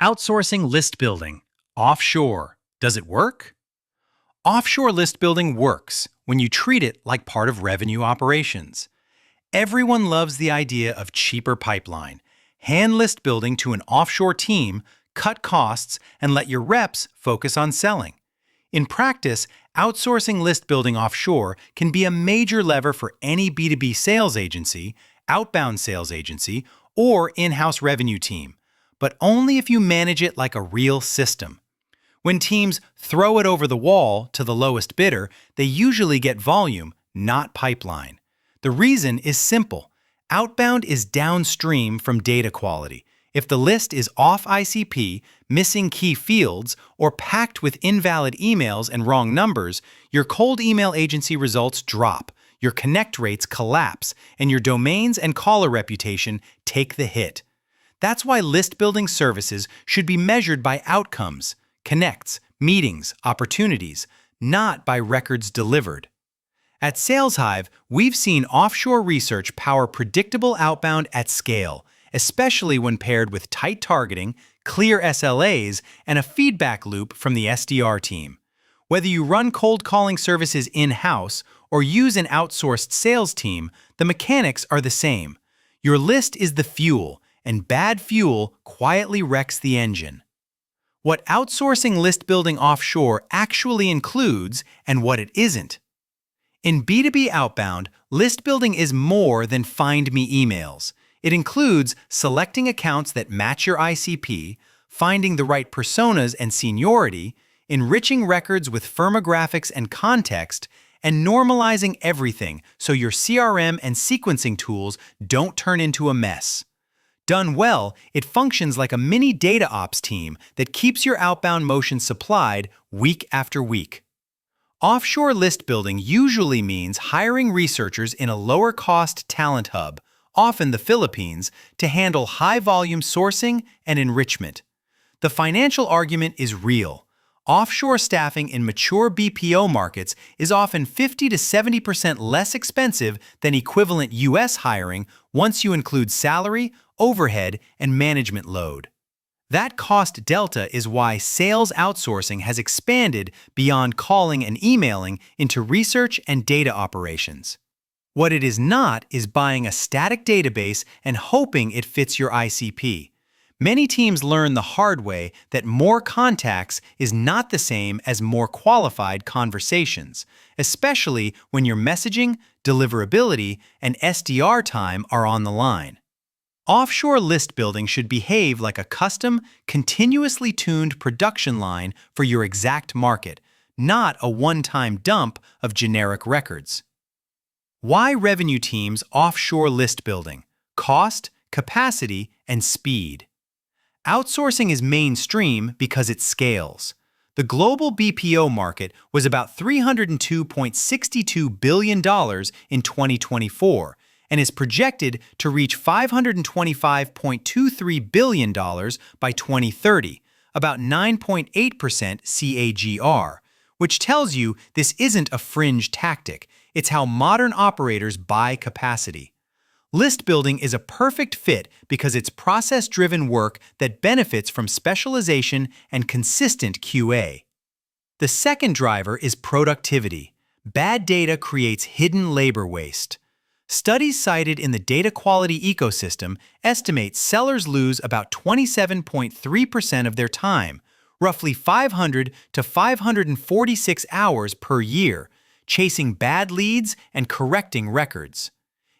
Outsourcing list building. Offshore. Does it work? Offshore list building works when you treat it like part of revenue operations. Everyone loves the idea of cheaper pipeline. Hand list building to an offshore team, cut costs, and let your reps focus on selling. In practice, outsourcing list building offshore can be a major lever for any B2B sales agency, outbound sales agency, or in-house revenue team, but only if you manage it like a real system. When teams throw it over the wall to the lowest bidder, they usually get volume, not pipeline. The reason is simple. Outbound is downstream from data quality. If the list is off ICP, missing key fields, or packed with invalid emails and wrong numbers, your cold email agency results drop, your connect rates collapse, and your domains and caller reputation take the hit. That's why list-building services should be measured by outcomes, connects, meetings, opportunities, not by records delivered. At SalesHive, we've seen offshore research power predictable outbound at scale, especially when paired with tight targeting, clear SLAs, and a feedback loop from the SDR team. Whether you run cold calling services in-house or use an outsourced sales team, the mechanics are the same. Your list is the fuel, and bad fuel quietly wrecks the engine. What outsourcing list building offshore actually includes and what it isn't. In B2B outbound, list building is more than find me emails. It includes selecting accounts that match your ICP, finding the right personas and seniority, enriching records with firmographics and context, and normalizing everything so your CRM and sequencing tools don't turn into a mess. Done well, it functions like a mini data ops team that keeps your outbound motion supplied week after week. Offshore list building usually means hiring researchers in a lower-cost talent hub, often the Philippines, to handle high-volume sourcing and enrichment. The financial argument is real. Offshore staffing in mature BPO markets is often 50 to 70% less expensive than equivalent U.S. hiring once you include salary, overhead, and management load. That cost delta is why sales outsourcing has expanded beyond calling and emailing into research and data operations. What it is not is buying a static database and hoping it fits your ICP. Many teams learn the hard way that more contacts is not the same as more qualified conversations, especially when your messaging, deliverability, and SDR time are on the line. Offshore list building should behave like a custom, continuously tuned production line for your exact market, not a one-time dump of generic records. Why revenue teams offshore list building? Cost, capacity, and speed. Outsourcing is mainstream because it scales. The global BPO market was about $302.62 billion in 2024 and is projected to reach $525.23 billion by 2030, about 9.8% CAGR, which tells you this isn't a fringe tactic. It's how modern operators buy capacity. List building is a perfect fit because it's process-driven work that benefits from specialization and consistent QA. The second driver is productivity. Bad data creates hidden labor waste. Studies cited in the data quality ecosystem estimate sellers lose about 27.3% of their time, roughly 500 to 546 hours per year, chasing bad leads and correcting records.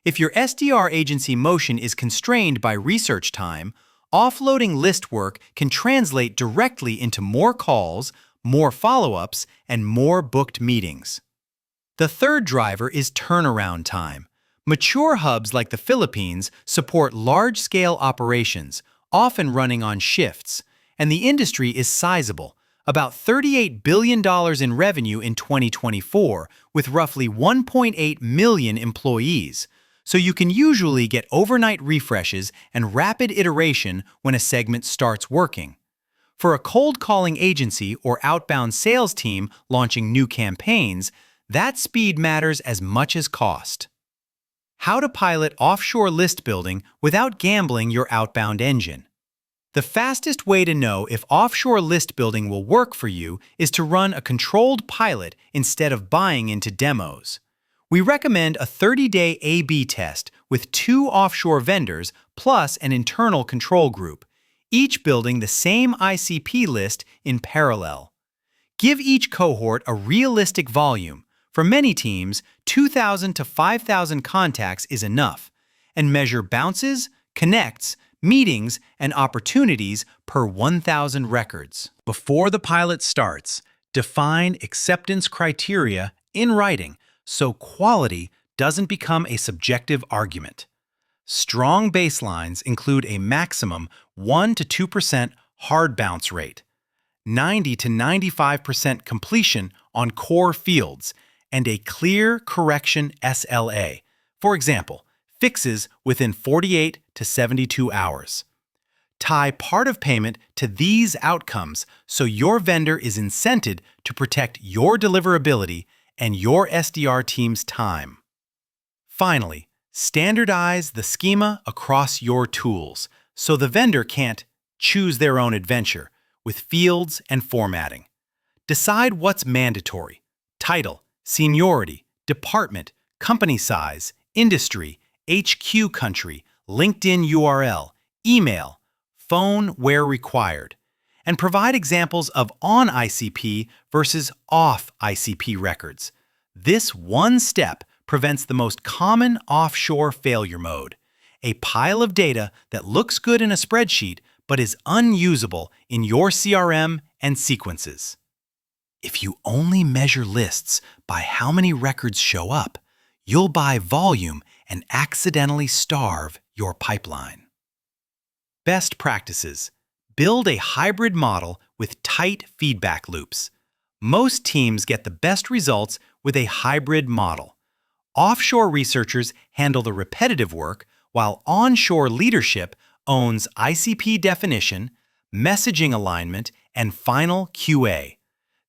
If your SDR agency motion is constrained by research time, offloading list work can translate directly into more calls, more follow-ups, and more booked meetings. The third driver is turnaround time. Mature hubs like the Philippines support large-scale operations, often running on shifts, and the industry is sizable, about $38 billion in revenue in 2024, with roughly 1.8 million employees, so you can usually get overnight refreshes and rapid iteration when a segment starts working. For a cold-calling agency or outbound sales team launching new campaigns, that speed matters as much as cost. How to pilot offshore list building without gambling your outbound engine. The fastest way to know if offshore list building will work for you is to run a controlled pilot instead of buying into demos. We recommend a 30-day A/B test with 2 offshore vendors plus an internal control group, each building the same ICP list in parallel. Give each cohort a realistic volume. For many teams, 2,000 to 5,000 contacts is enough, and measure bounces, connects, meetings, and opportunities per 1,000 records. Before the pilot starts, define acceptance criteria in writing so quality doesn't become a subjective argument. Strong baselines include a maximum 1 to 2% hard bounce rate, 90 to 95% completion on core fields, and a clear correction SLA. For example, fixes within 48 to 72 hours. Tie part of payment to these outcomes so your vendor is incented to protect your deliverability and your SDR team's time. Finally, standardize the schema across your tools so the vendor can't choose their own adventure with fields and formatting. Decide what's mandatory: title, seniority, department, company size, industry, HQ country, LinkedIn URL, email, phone where required, and provide examples of on-ICP versus off-ICP records. This one step prevents the most common offshore failure mode, a pile of data that looks good in a spreadsheet but is unusable in your CRM and sequences. If you only measure lists by how many records show up, you'll buy volume and accidentally starve your pipeline. Best practices: build a hybrid model with tight feedback loops. Most teams get the best results with a hybrid model. Offshore researchers handle the repetitive work, while onshore leadership owns ICP definition, messaging alignment, and final QA.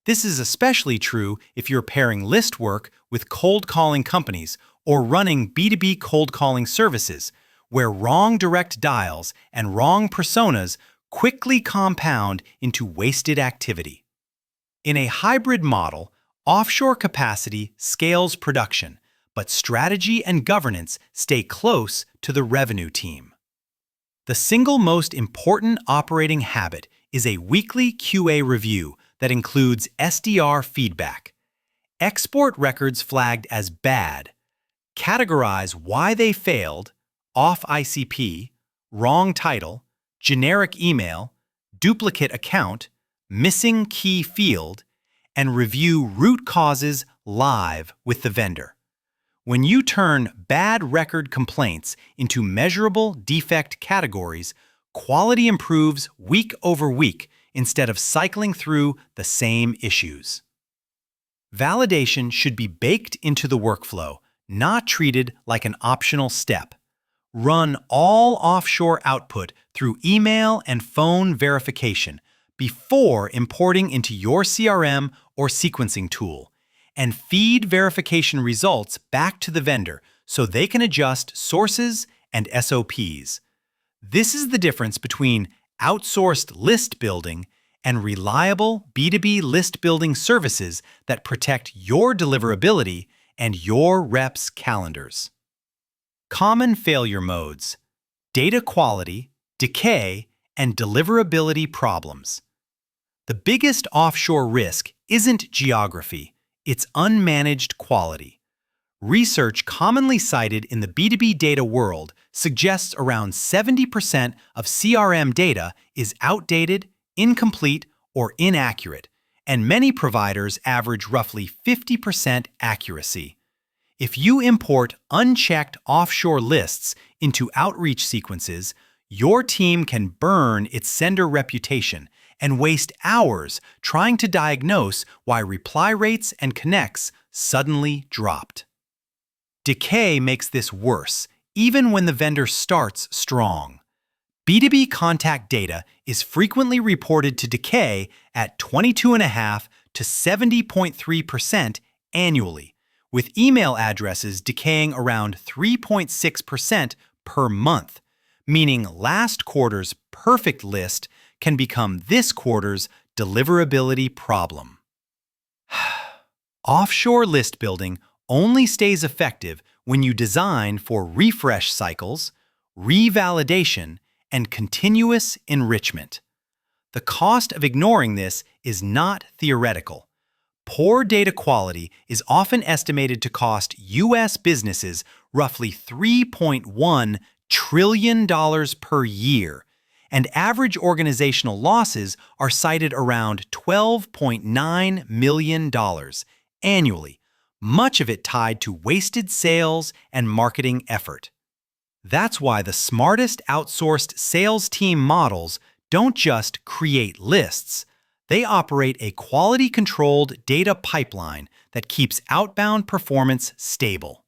This is especially true if you're pairing list work with cold calling companies or running B2B cold calling services, where wrong direct dials and wrong personas quickly compound into wasted activity. In a hybrid model, offshore capacity scales production, but strategy and governance stay close to the revenue team. The single most important operating habit is a weekly QA review that includes SDR feedback. Export records flagged as bad. Categorize why they failed: off ICP, wrong title, generic email, duplicate account, missing key field, and review root causes live with the vendor. When you turn bad record complaints into measurable defect categories, quality improves week over week instead of cycling through the same issues. Validation should be baked into the workflow, not treated like an optional step. Run all offshore output through email and phone verification before importing into your CRM or sequencing tool, and feed verification results back to the vendor so they can adjust sources and SOPs. This is the difference between outsourced list building and reliable B2B list building services that protect your deliverability and your reps' calendars. Common failure modes: data quality, decay, and deliverability problems. The biggest offshore risk isn't geography, it's unmanaged quality. Research commonly cited in the B2B data world suggests around 70% of CRM data is outdated, incomplete, or inaccurate, and many providers average roughly 50% accuracy. If you import unchecked offshore lists into outreach sequences, your team can burn its sender reputation and waste hours trying to diagnose why reply rates and connects suddenly dropped. Decay makes this worse, even when the vendor starts strong. B2B contact data is frequently reported to decay at 22.5% to 70.3% annually, with email addresses decaying around 3.6% per month, meaning last quarter's perfect list can become this quarter's deliverability problem. Offshore list building only stays effective when you design for refresh cycles, revalidation, and continuous enrichment. The cost of ignoring this is not theoretical. Poor data quality is often estimated to cost U.S. businesses roughly $3.1 trillion per year, and average organizational losses are cited around $12.9 million annually, much of it tied to wasted sales and marketing effort. That's why the smartest outsourced sales team models don't just create lists. They operate a quality-controlled data pipeline that keeps outbound performance stable.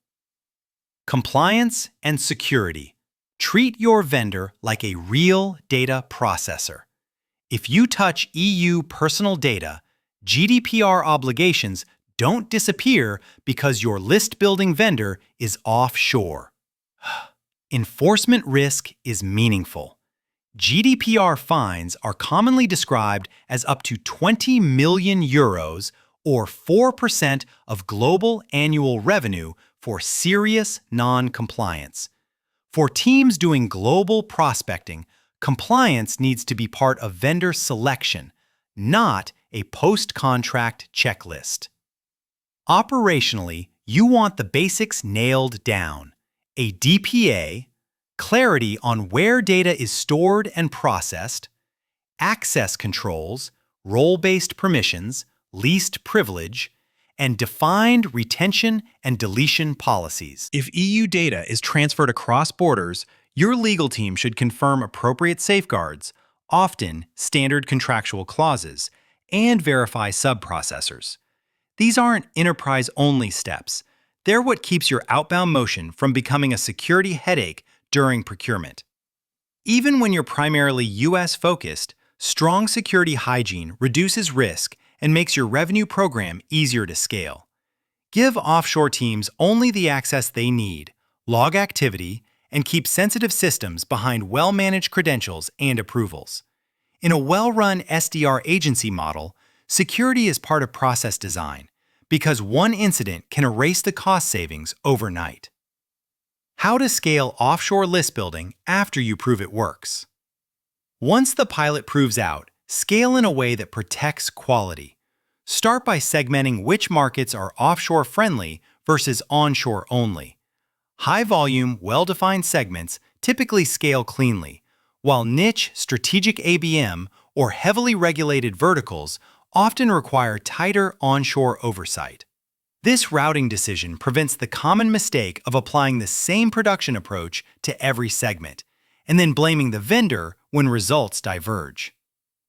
Compliance and security. Treat your vendor like a real data processor. If you touch EU personal data, GDPR obligations don't disappear because your list-building vendor is offshore. Enforcement risk is meaningful. GDPR fines are commonly described as up to 20 million euros or 4% of global annual revenue for serious non-compliance. For teams doing global prospecting, compliance needs to be part of vendor selection, not a post-contract checklist. Operationally, you want the basics nailed down: a DPA, clarity on where data is stored and processed, access controls, role-based permissions, least privilege, and defined retention and deletion policies. If EU data is transferred across borders, your legal team should confirm appropriate safeguards, often standard contractual clauses, and verify sub-processors. These aren't enterprise-only steps. They're what keeps your outbound motion from becoming a security headache during procurement. Even when you're primarily US-focused, strong security hygiene reduces risk and makes your revenue program easier to scale. Give offshore teams only the access they need, log activity, and keep sensitive systems behind well-managed credentials and approvals. In a well-run SDR agency model, security is part of process design because one incident can erase the cost savings overnight. How to scale offshore list building after you prove it works. Once the pilot proves out, scale in a way that protects quality. Start by segmenting which markets are offshore-friendly versus onshore-only. High-volume, well-defined segments typically scale cleanly, while niche, strategic ABM or heavily regulated verticals often require tighter onshore oversight. This routing decision prevents the common mistake of applying the same production approach to every segment, and then blaming the vendor when results diverge.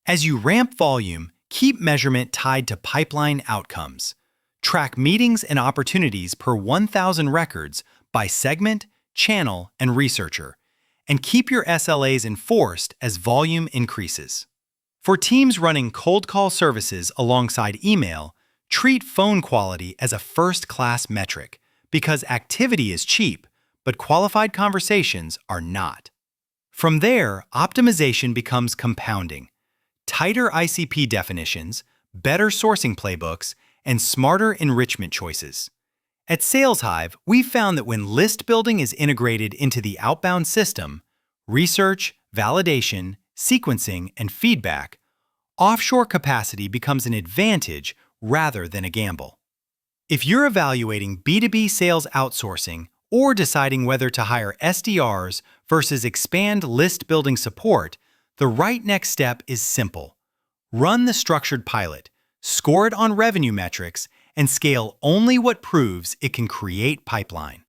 As you ramp volume, keep measurement tied to pipeline outcomes. Track meetings and opportunities per 1,000 records by segment, channel, and researcher, and keep your SLAs enforced as volume increases. For teams running cold call services alongside email, treat phone quality as a first-class metric because activity is cheap, but qualified conversations are not. From there, optimization becomes compounding. Tighter ICP definitions, better sourcing playbooks, and smarter enrichment choices. At SalesHive, we've found that when list building is integrated into the outbound system, research, validation, sequencing, and feedback, offshore capacity becomes an advantage rather than a gamble. If you're evaluating B2B sales outsourcing or deciding whether to hire SDRs versus expand list building support, the right next step is simple. Run the structured pilot, score it on revenue metrics, and scale only what proves it can create pipeline.